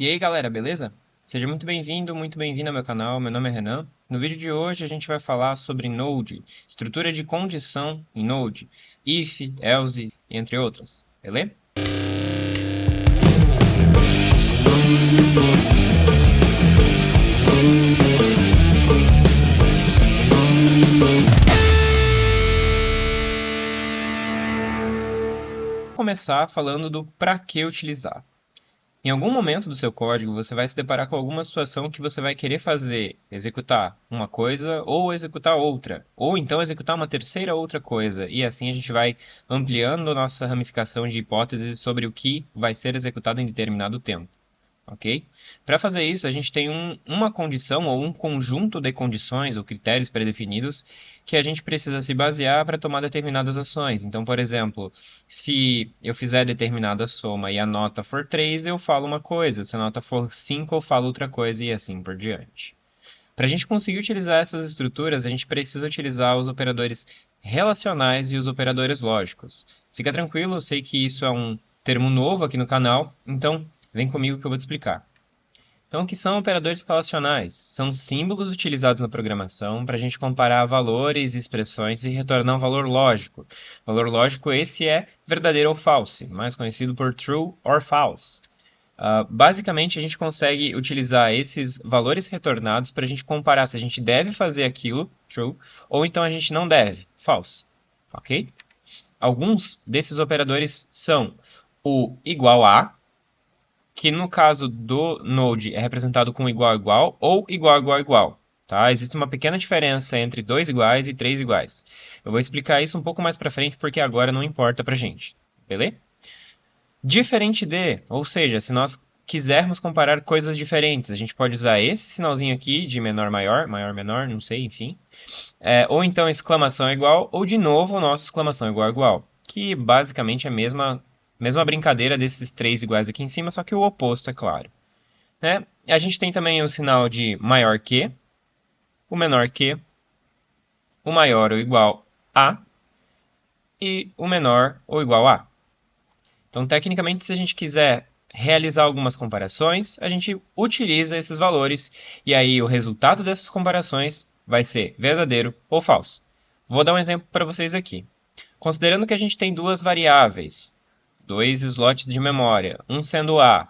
E aí galera, beleza? Seja muito bem-vindo, muito bem-vindo ao meu canal, meu nome é Renan. No vídeo de hoje a gente vai falar sobre Node, estrutura de condição em Node, if, else, entre outras, beleza? Vou começar falando do para que utilizar. Em algum momento do seu código, você vai se deparar com alguma situação que você vai querer fazer, executar uma coisa ou executar outra, ou então executar uma terceira outra coisa, e assim a gente vai ampliando nossa ramificação de hipóteses sobre o que vai ser executado em determinado tempo. Ok? Para fazer isso, a gente tem uma condição ou um conjunto de condições ou critérios pré-definidos que a gente precisa se basear para tomar determinadas ações. Então, por exemplo, se eu fizer determinada soma e a nota for 3, eu falo uma coisa, se a nota for 5, eu falo outra coisa e assim por diante. Para a gente conseguir utilizar essas estruturas, a gente precisa utilizar os operadores relacionais e os operadores lógicos. Fica tranquilo, eu sei que isso é um termo novo aqui no canal, então vem comigo que eu vou te explicar. Então, o que são operadores relacionais? São símbolos utilizados na programação para a gente comparar valores e expressões e retornar um valor lógico. Valor lógico esse é verdadeiro ou falso, mais conhecido por true or false. Basicamente, a gente consegue utilizar esses valores retornados para a gente comparar se a gente deve fazer aquilo, true, ou então a gente não deve, false. Ok? Alguns desses operadores são o igual a, que no caso do Node é representado com igual a igual ou igual a igual a igual. Tá? Existe uma pequena diferença entre dois iguais e três iguais. Eu vou explicar isso um pouco mais para frente porque agora não importa para gente. Beleza? Diferente de, ou seja, se nós quisermos comparar coisas diferentes, a gente pode usar esse sinalzinho aqui de menor maior, maior menor, não sei, enfim. Ou então exclamação igual, ou de novo o nosso exclamação igual igual, que basicamente é a mesma brincadeira desses três iguais aqui em cima, só que o oposto, é claro. Né? A gente tem também o sinal de maior que, o menor que, o maior ou igual a e o menor ou igual a. Então, tecnicamente, se a gente quiser realizar algumas comparações, a gente utiliza esses valores e aí o resultado dessas comparações vai ser verdadeiro ou falso. Vou dar um exemplo para vocês aqui. Considerando que a gente tem duas variáveis, dois slots de memória, um sendo A,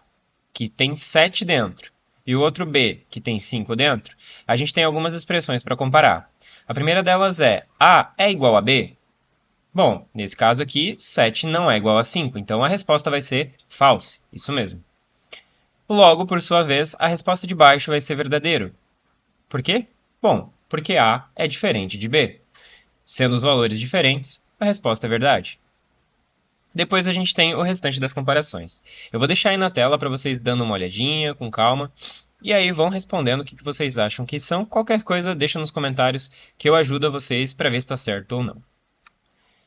que tem 7 dentro, e o outro B, que tem 5 dentro, a gente tem algumas expressões para comparar. A primeira delas é A é igual a B? Bom, nesse caso aqui, 7 não é igual a 5, então a resposta vai ser false, isso mesmo. Logo, por sua vez, a resposta de baixo vai ser verdadeiro. Por quê? Bom, porque A é diferente de B. Sendo os valores diferentes, a resposta é verdade. Depois a gente tem o restante das comparações. Eu vou deixar aí na tela para vocês dando uma olhadinha, com calma, e aí vão respondendo o que vocês acham que são. Qualquer coisa, deixa nos comentários que eu ajudo a vocês para ver se está certo ou não.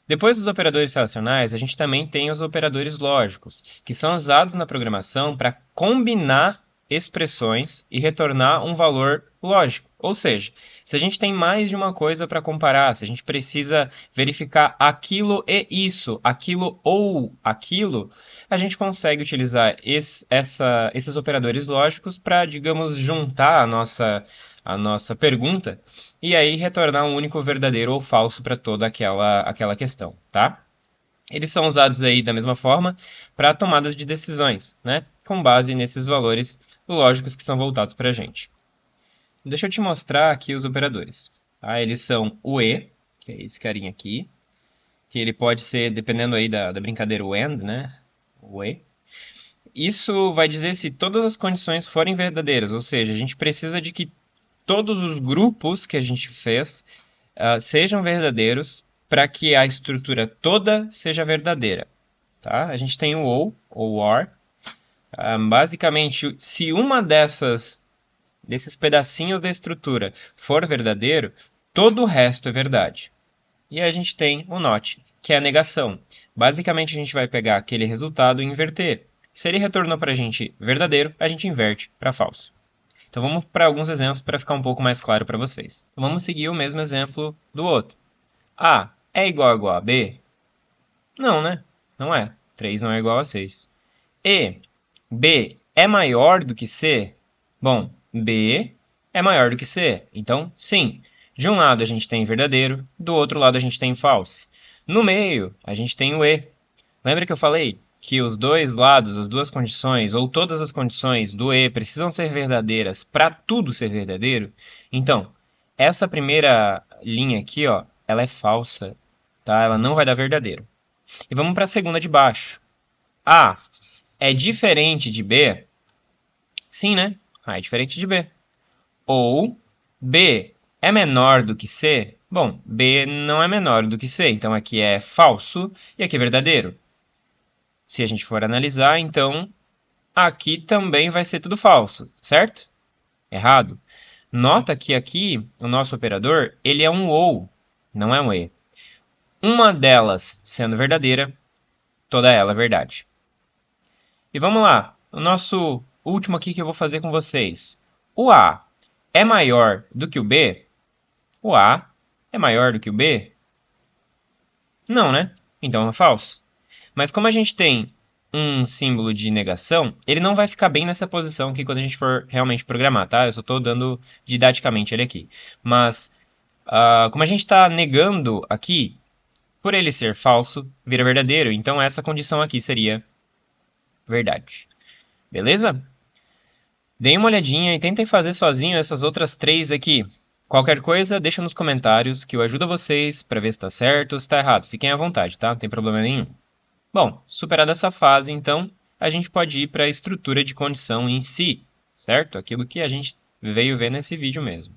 Depois dos operadores relacionais, a gente também tem os operadores lógicos, que são usados na programação para combinar expressões e retornar um valor lógico. Ou seja, se a gente tem mais de uma coisa para comparar, se a gente precisa verificar aquilo e isso, aquilo ou aquilo, a gente consegue utilizar esses operadores lógicos para, digamos, juntar a nossa pergunta e aí retornar um único verdadeiro ou falso para toda aquela questão, tá? Eles são usados aí da mesma forma para tomadas de decisões, né? Com base nesses valores lógicos que são voltados para a gente. Deixa eu te mostrar aqui os operadores. Tá? Eles são o e, que é esse carinha aqui, que ele pode ser, dependendo aí da brincadeira, o and, né? O e. Isso vai dizer se todas as condições forem verdadeiras, ou seja, a gente precisa de que todos os grupos que a gente fez sejam verdadeiros para que a estrutura toda seja verdadeira. Tá? A gente tem o ou or. Basicamente, se uma desses pedacinhos da estrutura for verdadeiro, todo o resto é verdade. E a gente tem o not, que é a negação. Basicamente, a gente vai pegar aquele resultado e inverter. Se ele retornou para a gente verdadeiro, a gente inverte para falso. Então vamos para alguns exemplos para ficar um pouco mais claro para vocês. Então, vamos seguir o mesmo exemplo do outro. A é igual a B? Não, né? Não é. 3 não é igual a 6. E, B é maior do que C? Bom, B é maior do que C, então sim. De um lado a gente tem verdadeiro, do outro lado a gente tem false. No meio a gente tem o E. Lembra que eu falei que os dois lados, as duas condições, ou todas as condições do E precisam ser verdadeiras para tudo ser verdadeiro? Então, essa primeira linha aqui, ó, ela é falsa, tá? Ela não vai dar verdadeiro. E vamos para a segunda de baixo. A é diferente de B? Sim, né? A é diferente de B. Ou B é menor do que C? Bom, B não é menor do que C, então aqui é falso e aqui é verdadeiro. Se a gente for analisar, então aqui também vai ser tudo falso, certo? Errado. Nota que aqui o nosso operador ele é um ou, não é um e. Uma delas sendo verdadeira, toda ela é verdade. E vamos lá, o nosso último aqui que eu vou fazer com vocês. O A é maior do que o B? O A é maior do que o B? Não, né? Então é falso. Mas como a gente tem um símbolo de negação, ele não vai ficar bem nessa posição aqui quando a gente for realmente programar, tá? Eu só estou dando didaticamente ele aqui. Mas, como a gente está negando aqui, por ele ser falso, vira verdadeiro. Então essa condição aqui seria verdade. Beleza? Deem uma olhadinha e tentem fazer sozinho essas outras três aqui. Qualquer coisa, deixa nos comentários que eu ajudo vocês para ver se está certo ou se está errado. Fiquem à vontade, tá? Não tem problema nenhum. Bom, superada essa fase, então, a gente pode ir para a estrutura de condição em si, certo? Aquilo que a gente veio ver nesse vídeo mesmo.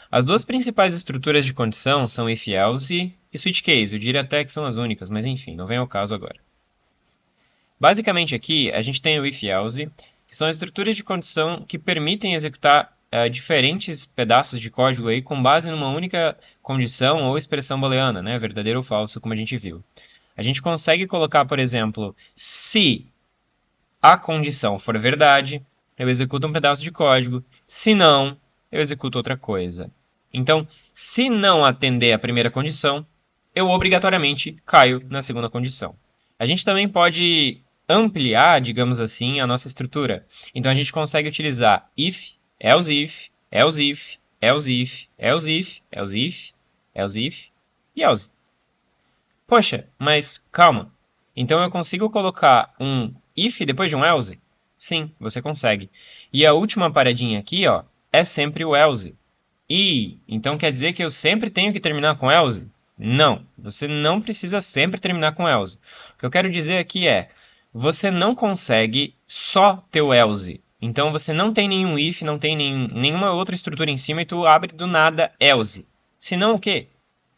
As duas principais estruturas de condição são if-else e switch case. Eu diria até que são as únicas, mas enfim, não vem ao caso agora. Basicamente aqui, a gente tem o if-else, que são estruturas de condição que permitem executar diferentes pedaços de código aí com base numa única condição ou expressão booleana, né? Verdadeiro ou falso, como a gente viu. A gente consegue colocar, por exemplo, se a condição for verdade, eu executo um pedaço de código. Se não, eu executo outra coisa. Então, se não atender a primeira condição, eu obrigatoriamente caio na segunda condição. A gente também pode ampliar, digamos assim, a nossa estrutura. Então, a gente consegue utilizar if, else if, else if, else if, else if, else if, else if e else. Poxa, mas calma. Então eu consigo colocar um if depois de um else? Sim, você consegue. E a última paradinha aqui, ó, é sempre o else. E então quer dizer que eu sempre tenho que terminar com else? Não, você não precisa sempre terminar com else. O que eu quero dizer aqui é, você não consegue só ter o else. Então você não tem nenhum if, não tem nenhuma outra estrutura em cima e tu abre do nada else. Senão o quê?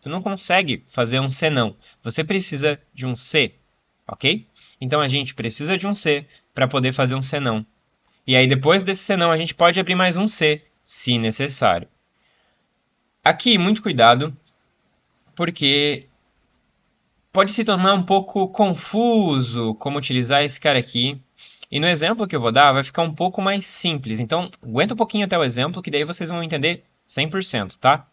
Tu não consegue fazer um senão. Você precisa de um se, ok? Então a gente precisa de um se para poder fazer um senão. E aí depois desse senão a gente pode abrir mais um se necessário. Aqui, muito cuidado, porque pode se tornar um pouco confuso como utilizar esse cara aqui. E no exemplo que eu vou dar vai ficar um pouco mais simples. Então aguenta um pouquinho até o exemplo que daí vocês vão entender 100%, tá?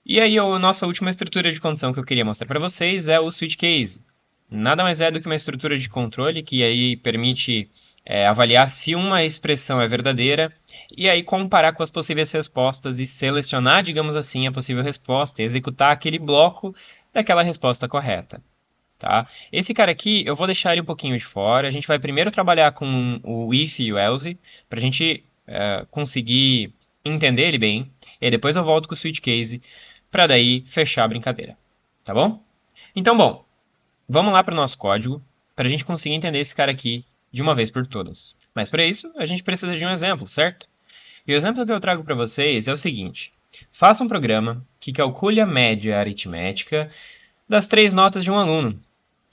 E aí a nossa última estrutura de condição que eu queria mostrar para vocês é o switch case. Nada mais é do que uma estrutura de controle que aí permite avaliar se uma expressão é verdadeira e aí comparar com as possíveis respostas e selecionar, digamos assim, a possível resposta e executar aquele bloco daquela resposta correta. Tá? Esse cara aqui eu vou deixar ele um pouquinho de fora. A gente vai primeiro trabalhar com o if e o else para a gente conseguir entender ele bem. E depois eu volto com o switch case para daí fechar a brincadeira, tá bom? Então, bom, vamos lá para o nosso código para a gente conseguir entender esse cara aqui de uma vez por todas. Mas para isso, a gente precisa de um exemplo, certo? E o exemplo que eu trago para vocês é o seguinte. Faça um programa que calcule a média aritmética das 3 notas de um aluno.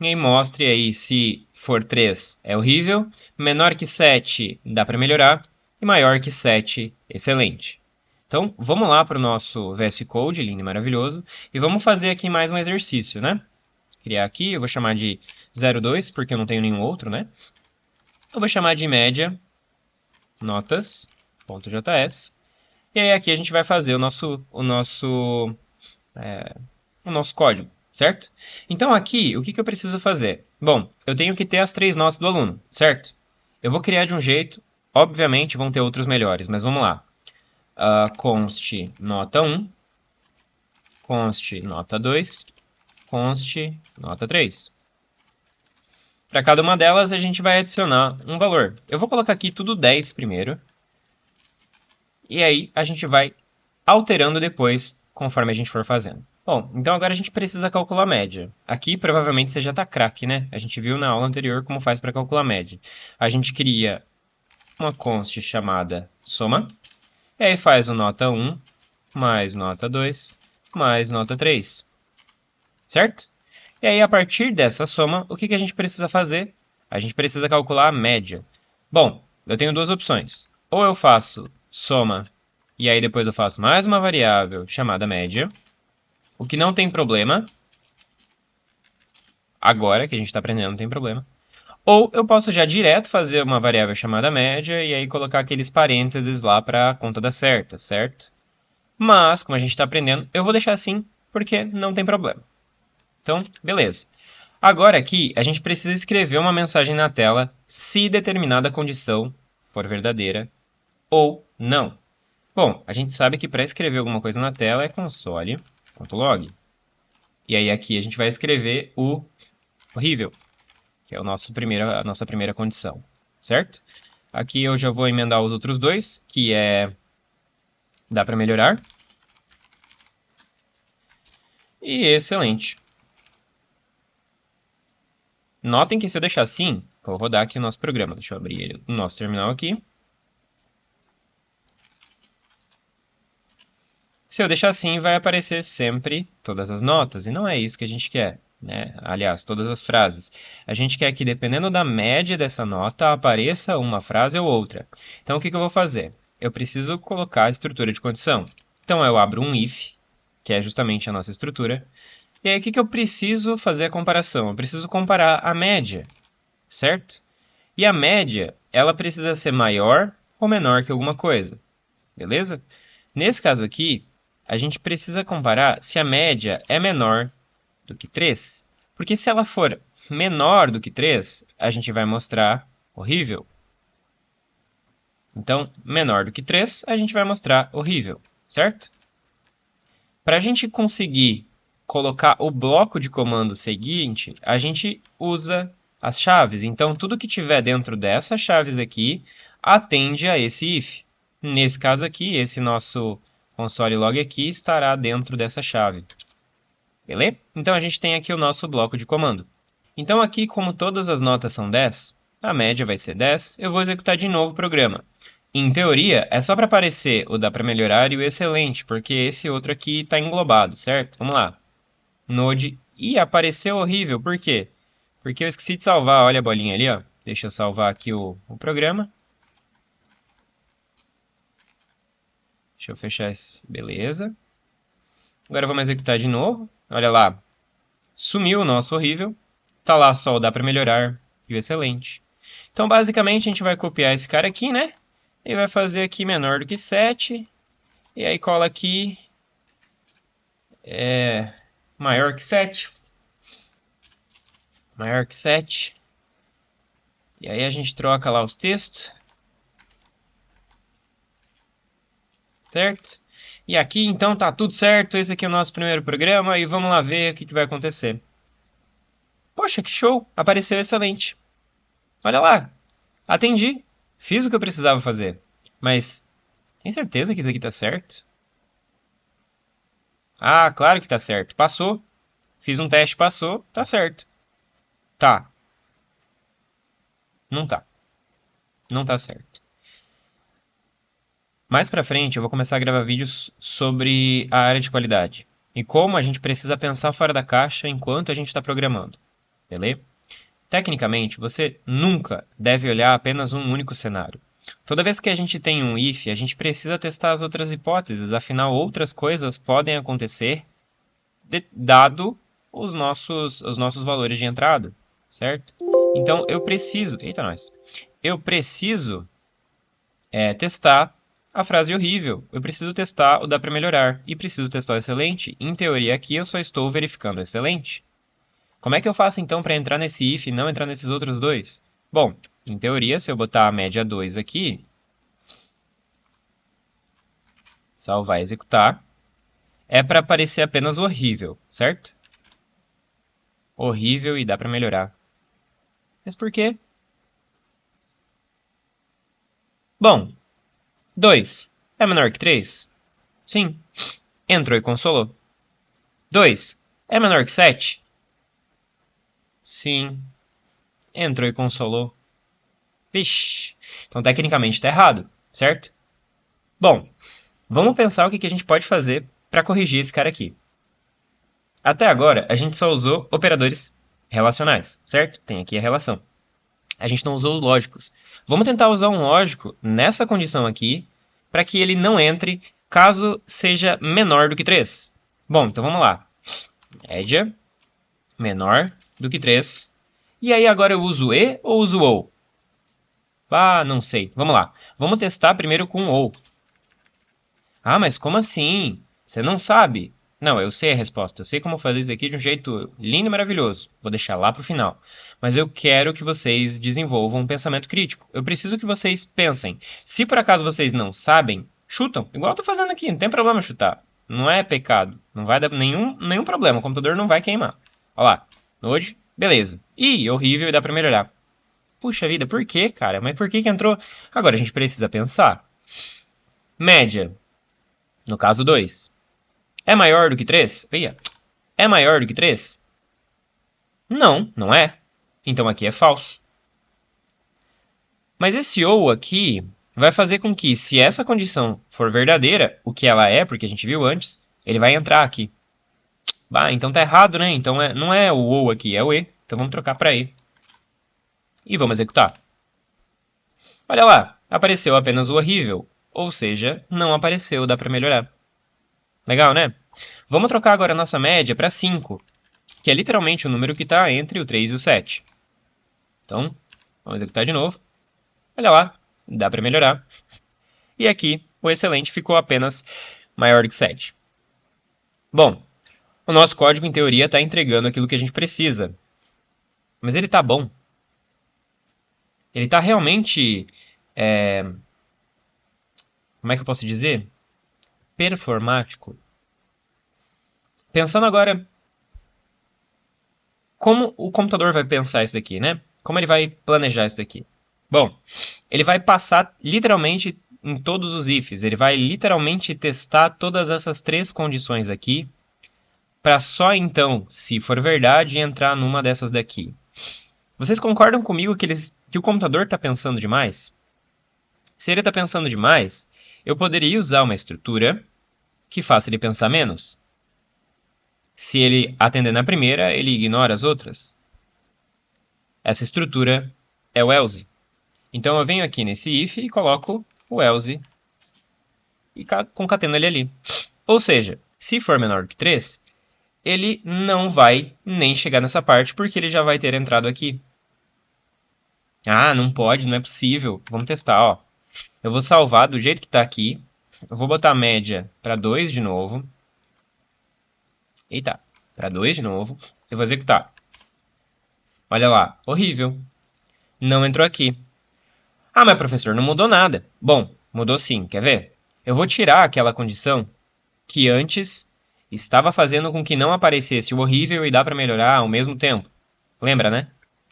E aí mostre aí se for 3 é horrível, menor que 7 dá para melhorar e maior que 7 excelente. Então, vamos lá para o nosso VS Code, lindo e maravilhoso, e vamos fazer aqui mais um exercício, né? Criar aqui, eu vou chamar de 02, porque eu não tenho nenhum outro, né? Eu vou chamar de média, notas.js, e aí aqui a gente vai fazer o nosso código, certo? Então aqui, o que eu preciso fazer? Bom, eu tenho que ter as 3 notas do aluno, certo? Eu vou criar de um jeito, obviamente vão ter outros melhores, mas vamos lá. Const nota 1, const nota 2, const nota 3. Para cada uma delas, a gente vai adicionar um valor. Eu vou colocar aqui tudo 10 primeiro. E aí, a gente vai alterando depois, conforme a gente for fazendo. Bom, então agora a gente precisa calcular a média. Aqui, provavelmente, você já está craque, né? A gente viu na aula anterior como faz para calcular a média. A gente cria uma const chamada soma. E aí faz o nota 1 mais nota 2 mais nota 3. Certo? E aí, a partir dessa soma, o que a gente precisa fazer? A gente precisa calcular a média. Bom, eu tenho duas opções. Ou eu faço soma, e aí depois eu faço mais uma variável chamada média, o que não tem problema. Agora que a gente está aprendendo, não tem problema. Ou eu posso já direto fazer uma variável chamada média, e aí colocar aqueles parênteses lá para a conta dar certa, certo? Mas, como a gente está aprendendo, eu vou deixar assim, porque não tem problema. Então, beleza. Agora aqui, a gente precisa escrever uma mensagem na tela se determinada condição for verdadeira ou não. Bom, a gente sabe que para escrever alguma coisa na tela é console.log. E aí aqui a gente vai escrever o horrível, que é a nossa primeira condição, certo? Aqui eu já vou emendar os outros dois, que é dá para melhorar. E excelente. Notem que se eu deixar assim, vou rodar aqui o nosso programa. Deixa eu abrir o nosso terminal aqui. Se eu deixar assim, vai aparecer sempre todas as notas, e não é isso que a gente quer, né? Aliás, todas as frases. A gente quer que, dependendo da média dessa nota, apareça uma frase ou outra. Então, o que eu vou fazer? Eu preciso colocar a estrutura de condição. Então, eu abro um if, que é justamente a nossa estrutura. E aí, o que eu preciso fazer a comparação? Eu preciso comparar a média, certo? E a média, ela precisa ser maior ou menor que alguma coisa, beleza? Nesse caso aqui, a gente precisa comparar se a média é menor do que 3. Porque se ela for menor do que 3, a gente vai mostrar horrível. Então, menor do que 3, a gente vai mostrar horrível, certo? Para a gente conseguir colocar o bloco de comando seguinte, a gente usa as chaves. Então, tudo que tiver dentro dessas chaves aqui atende a esse if. Nesse caso aqui, esse nosso console log aqui estará dentro dessa chave. Beleza? Então, a gente tem aqui o nosso bloco de comando. Então, aqui, como todas as notas são 10, a média vai ser 10, eu vou executar de novo o programa. Em teoria, é só para aparecer o dá para melhorar e o excelente, porque esse outro aqui está englobado, certo? Vamos lá. Node. Ih, apareceu horrível. Por quê? Porque eu esqueci de salvar. Olha a bolinha ali, ó. Deixa eu salvar aqui o programa. Deixa eu fechar esse. Beleza. Agora vamos executar de novo. Olha lá. Sumiu o nosso horrível. Tá lá só o dá para melhorar e o excelente. Então, basicamente, a gente vai copiar esse cara aqui, né? E vai fazer aqui menor do que 7. E aí cola aqui maior que 7. Maior que 7. E aí a gente troca lá os textos. Certo? E aqui então tá tudo certo. Esse aqui é o nosso primeiro programa e vamos lá ver o que vai acontecer. Poxa, que show! Apareceu excelente. Olha lá. Atendi. Fiz o que eu precisava fazer. Mas tem certeza que isso aqui tá certo? Ah, claro que tá certo. Passou. Fiz um teste, passou. Tá certo. Tá. Não tá. Não tá certo. Mais pra frente eu vou começar a gravar vídeos sobre a área de qualidade e como a gente precisa pensar fora da caixa enquanto a gente está programando, beleza? Tecnicamente, você nunca deve olhar apenas um único cenário. Toda vez que a gente tem um if, a gente precisa testar as outras hipóteses, afinal outras coisas podem acontecer dado os nossos valores de entrada, certo? Então eu preciso, eu preciso testar a frase horrível. Eu preciso testar o dá para melhorar e preciso testar o excelente. Em teoria aqui eu só estou verificando o excelente. Como é que eu faço então para entrar nesse if e não entrar nesses outros dois? Bom, em teoria, se eu botar a média 2 aqui, salvar e executar, é para aparecer apenas o horrível, certo? Horrível e dá para melhorar. Mas por quê? Bom, 2 é menor que 3? Sim. Entrou e consolou. 2 é menor que 7? Sim. Entrou e consolou. Vixe. Então, tecnicamente, está errado, certo? Bom, vamos pensar o que a gente pode fazer para corrigir esse cara aqui. Até agora, a gente só usou operadores relacionais, certo? Tem aqui a relação. A gente não usou os lógicos. Vamos tentar usar um lógico nessa condição aqui para que ele não entre caso seja menor do que 3. Bom, então vamos lá. Média menor do que 3. E aí agora eu uso e ou uso ou? Ah, não sei. Vamos lá. Vamos testar primeiro com ou. Ah, mas como assim? Você não sabe? Não, eu sei a resposta. Eu sei como fazer isso aqui de um jeito lindo e maravilhoso. Vou deixar lá para o final. Mas eu quero que vocês desenvolvam um pensamento crítico. Eu preciso que vocês pensem. Se por acaso vocês não sabem, chutam. Igual eu tô fazendo aqui. Não tem problema chutar. Não é pecado. Não vai dar nenhum problema. O computador não vai queimar. Olha lá. Node. Beleza. Ih, horrível e dá para melhorar. Puxa vida, por quê, cara? Mas por que entrou? Agora a gente precisa pensar. Média. No caso 2. É maior do que 3? Veja. É maior do que 3? Não, não é. Então aqui é falso. Mas esse ou aqui vai fazer com que, se essa condição for verdadeira, o que ela é, porque a gente viu antes, ele vai entrar aqui. Bah, então tá errado, né? Então não é o ou aqui, é o e. Então vamos trocar para e. E vamos executar. Olha lá, apareceu apenas o horrível. Ou seja, não apareceu, dá para melhorar. Legal, né? Vamos trocar agora a nossa média para 5, que é literalmente o número que está entre o 3 e o 7. Então, vamos executar de novo. Olha lá, dá para melhorar. E aqui, o excelente ficou apenas maior do que 7. Bom, o nosso código, em teoria, está entregando aquilo que a gente precisa. Mas ele está bom? Ele está realmente... como é que eu posso dizer? Performático. Pensando agora, como o computador vai pensar isso daqui, né? Como ele vai planejar isso daqui? Bom, ele vai passar literalmente em todos os ifs. Ele vai literalmente testar todas essas três condições aqui para só então, se for verdade, entrar numa dessas daqui. Vocês concordam comigo que o computador está pensando demais? Se ele está pensando demais, eu poderia usar uma estrutura que faça ele pensar menos. Se ele atender na primeira, ele ignora as outras. Essa estrutura é o else. Então eu venho aqui nesse if e coloco o else e concateno ele ali. Ou seja, se for menor do que 3, ele não vai nem chegar nessa parte porque ele já vai ter entrado aqui. Ah, não pode, não é possível. Vamos testar, ó. Eu vou salvar do jeito que está aqui. Eu vou botar a média para 2 de novo. Eita, para 2 de novo. Eu vou executar. Olha lá, horrível. Não entrou aqui. Ah, mas professor, não mudou nada. Bom, mudou sim, quer ver? Eu vou tirar aquela condição que antes estava fazendo com que não aparecesse o horrível e dá para melhorar ao mesmo tempo. Lembra, né?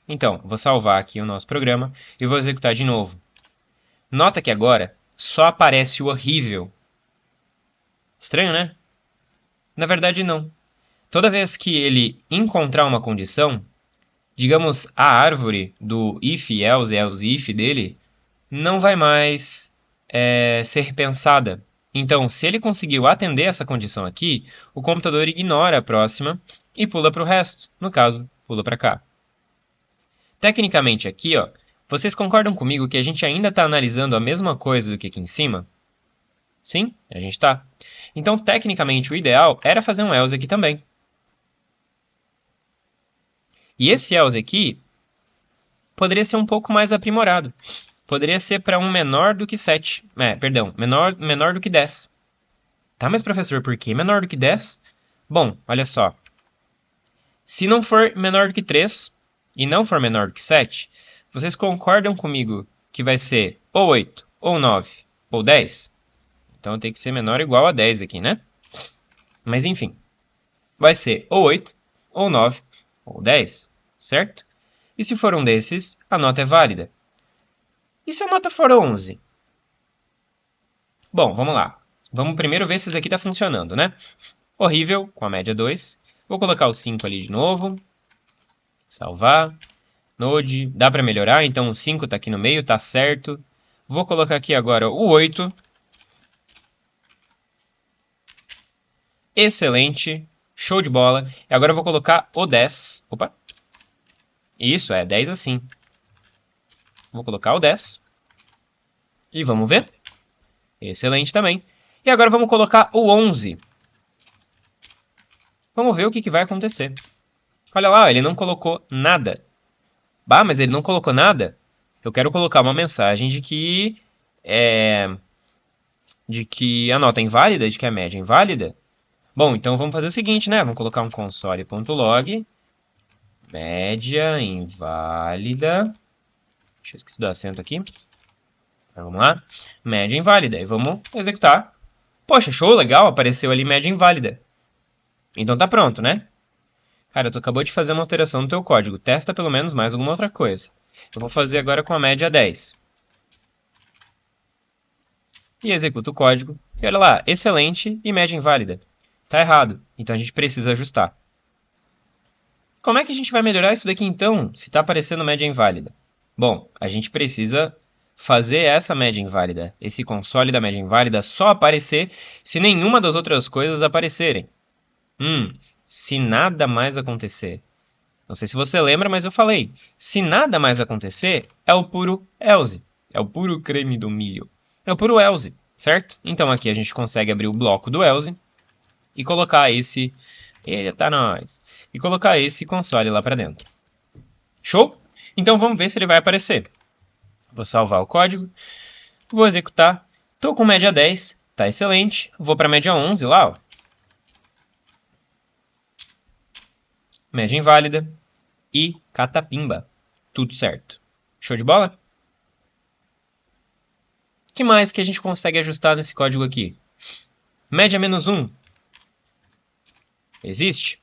Então, vou salvar aqui o nosso programa e vou executar de novo. Nota que agora só aparece o horrível. Estranho, né? Na verdade, não. Toda vez que ele encontrar uma condição, digamos a árvore do if, else, else, if dele, não vai mais ser pensada. Então, se ele conseguiu atender essa condição aqui, o computador ignora a próxima e pula para o resto. No caso, pula para cá. Tecnicamente aqui, ó, vocês concordam comigo que a gente ainda está analisando a mesma coisa do que aqui em cima? Sim, a gente está. Então, tecnicamente, o ideal era fazer um else aqui também. E esse else aqui poderia ser um pouco mais aprimorado. Poderia ser para um menor do que 7. Perdão, menor do que 10. Tá, mas professor, por que menor do que 10? Bom, olha só. Se não for menor do que 3 e não for menor do que 7, Vocês concordam comigo que vai ser ou 8, ou 9, ou 10? Então tem que ser menor ou igual a 10 aqui, né? Mas enfim, vai ser ou 8, ou 9, ou 10, certo? E se for um desses, a nota é válida. E se a nota for 11? Bom, vamos lá. Vamos primeiro ver se isso aqui está funcionando, né? Horrível, com a média 2. Vou colocar o 5 ali de novo. Salvar. Node, dá para melhorar, então o 5 está aqui no meio, tá certo. Vou colocar aqui agora o 8. Excelente, show de bola. E agora eu vou colocar o 10. Opa. Isso, é 10 assim. Vou colocar o 10. E vamos ver. Excelente também. E agora vamos colocar o 11. Vamos ver o que vai acontecer. Olha lá, ele não colocou nada. Bah, mas ele não colocou nada? Eu quero colocar uma mensagem de que a nota é inválida, de que a média é inválida. Bom, então vamos fazer o seguinte, né? Vamos colocar um console.log, média inválida. Deixa eu esquecer do acento aqui. Então, vamos lá. Média inválida. E vamos executar. Poxa, show, legal, apareceu ali média inválida. Então tá pronto, né? Cara, tu acabou de fazer uma alteração no teu código. Testa pelo menos mais alguma outra coisa. Eu vou fazer agora com a média 10. E executo o código. E olha lá, excelente e média inválida. Tá errado, então a gente precisa ajustar. Como é que a gente vai melhorar isso daqui então, se está aparecendo média inválida? Bom, a gente precisa fazer essa média inválida, esse console da média inválida só aparecer se nenhuma das outras coisas aparecerem. Se nada mais acontecer. Não sei se você lembra, mas eu falei. Se nada mais acontecer, é o puro else. É o puro creme do milho. É o puro else, certo? Então aqui a gente consegue abrir o bloco do else e colocar esse... Eita, nós! E colocar esse console lá para dentro. Show? Então vamos ver se ele vai aparecer. Vou salvar o código. Vou executar. Estou com média 10. Tá excelente. Vou para média 11 lá, ó. Média inválida. E catapimba. Tudo certo. Show de bola? O que mais que a gente consegue ajustar nesse código aqui? Média menos 1. Existe?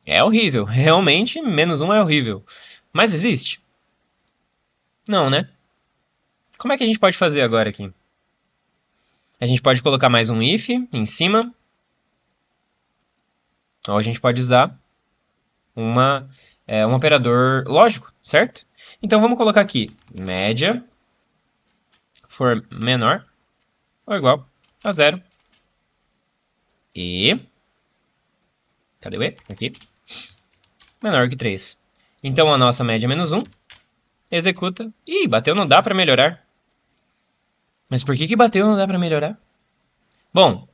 É horrível. Realmente, menos 1 é horrível. Mas existe? Não, né? Como é que a gente pode fazer agora aqui? A gente pode colocar mais um if em cima. Ou a gente pode usar um operador lógico, certo? Então vamos colocar aqui média for menor ou igual a 0. E... cadê o E? Aqui. Menor que 3. Então a nossa média é menos 1. Executa. Ih, bateu, não dá para melhorar. Mas por que bateu não dá para melhorar? Bom,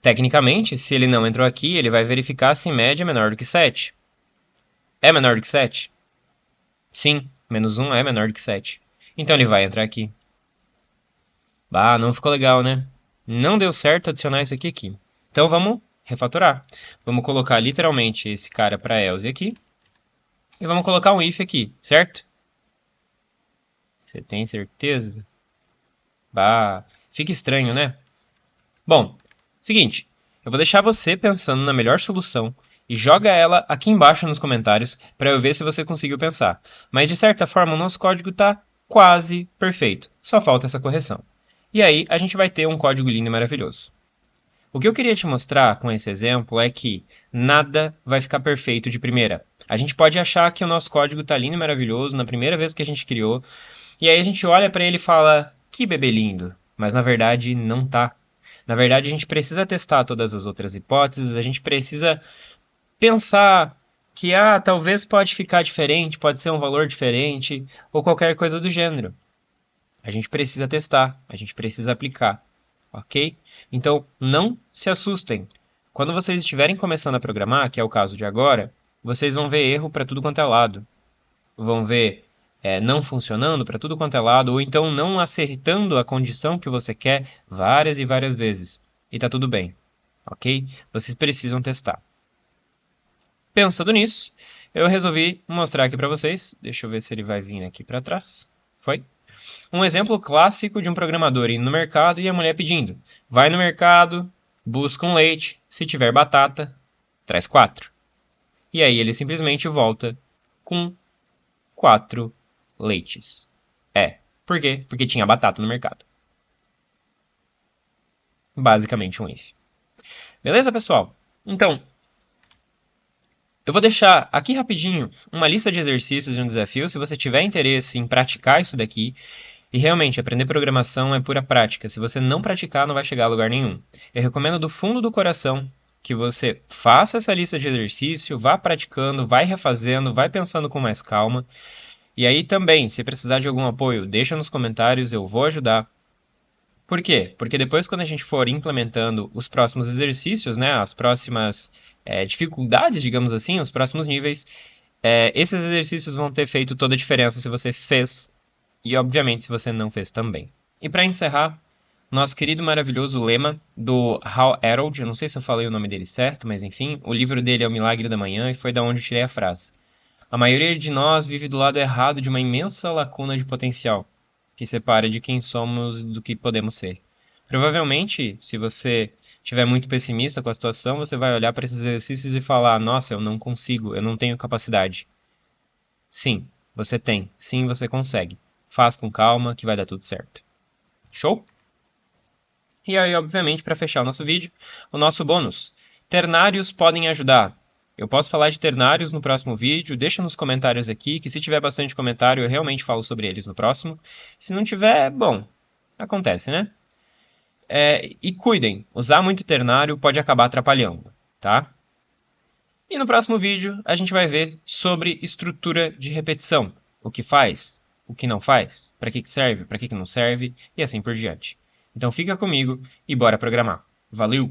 tecnicamente, se ele não entrou aqui, ele vai verificar se média é menor do que 7. É menor do que 7? Sim, menos 1 é menor do que 7. Então ele vai entrar aqui. Bah, não ficou legal, né? Não deu certo adicionar isso aqui. Então vamos refatorar. Vamos colocar literalmente esse cara para else aqui. E vamos colocar um if aqui, certo? Você tem certeza? Bah, fica estranho, né? Bom, seguinte. Eu vou deixar você pensando na melhor solução e joga ela aqui embaixo nos comentários para eu ver se você conseguiu pensar. Mas de certa forma o nosso código está quase perfeito. Só falta essa correção. E aí a gente vai ter um código lindo e maravilhoso. O que eu queria te mostrar com esse exemplo é que nada vai ficar perfeito de primeira. A gente pode achar que o nosso código está lindo e maravilhoso na primeira vez que a gente criou, e aí a gente olha para ele e fala, que bebê lindo, mas na verdade não tá. Na verdade a gente precisa testar todas as outras hipóteses, a gente precisa pensar que talvez pode ficar diferente, pode ser um valor diferente, ou qualquer coisa do gênero. A gente precisa testar, a gente precisa aplicar, ok? Então, não se assustem. Quando vocês estiverem começando a programar, que é o caso de agora, vocês vão ver erro para tudo quanto é lado. Vão ver não funcionando para tudo quanto é lado, ou então não acertando a condição que você quer várias e várias vezes. E tá tudo bem, ok? Vocês precisam testar. Pensando nisso, eu resolvi mostrar aqui para vocês. Deixa eu ver se ele vai vir aqui para trás. Foi? Um exemplo clássico de um programador indo no mercado e a mulher pedindo. Vai no mercado, busca um leite, se tiver batata, traz 4. E aí ele simplesmente volta com 4 leites. Por quê? Porque tinha batata no mercado. Basicamente um if. Beleza, pessoal? Então, eu vou deixar aqui rapidinho uma lista de exercícios e um desafio. Se você tiver interesse em praticar isso daqui, e realmente, aprender programação é pura prática. Se você não praticar, não vai chegar a lugar nenhum. Eu recomendo do fundo do coração que você faça essa lista de exercício, vá praticando, vai refazendo, vai pensando com mais calma. E aí também, se precisar de algum apoio, deixa nos comentários, eu vou ajudar. Por quê? Porque depois, quando a gente for implementando os próximos exercícios, né, as próximas dificuldades, digamos assim, os próximos níveis, esses exercícios vão ter feito toda a diferença se você fez e, obviamente, se você não fez também. E para encerrar, nosso querido maravilhoso lema do Hal Herold, eu não sei se eu falei o nome dele certo, mas enfim, o livro dele é O Milagre da Manhã e foi da onde eu tirei a frase. A maioria de nós vive do lado errado de uma imensa lacuna de potencial, que separa de quem somos do que podemos ser. Provavelmente, se você estiver muito pessimista com a situação, você vai olhar para esses exercícios e falar: nossa, eu não consigo, eu não tenho capacidade. Sim, você tem. Sim, você consegue. Faz com calma que vai dar tudo certo. Show? E aí, obviamente, para fechar o nosso vídeo, o nosso bônus. Ternários podem ajudar. Eu posso falar de ternários no próximo vídeo, deixa nos comentários aqui, que se tiver bastante comentário eu realmente falo sobre eles no próximo. Se não tiver, bom, acontece, né? E cuidem, usar muito ternário pode acabar atrapalhando, tá? E no próximo vídeo a gente vai ver sobre estrutura de repetição. O que faz, o que não faz, para que serve, para que não serve e assim por diante. Então fica comigo e bora programar. Valeu!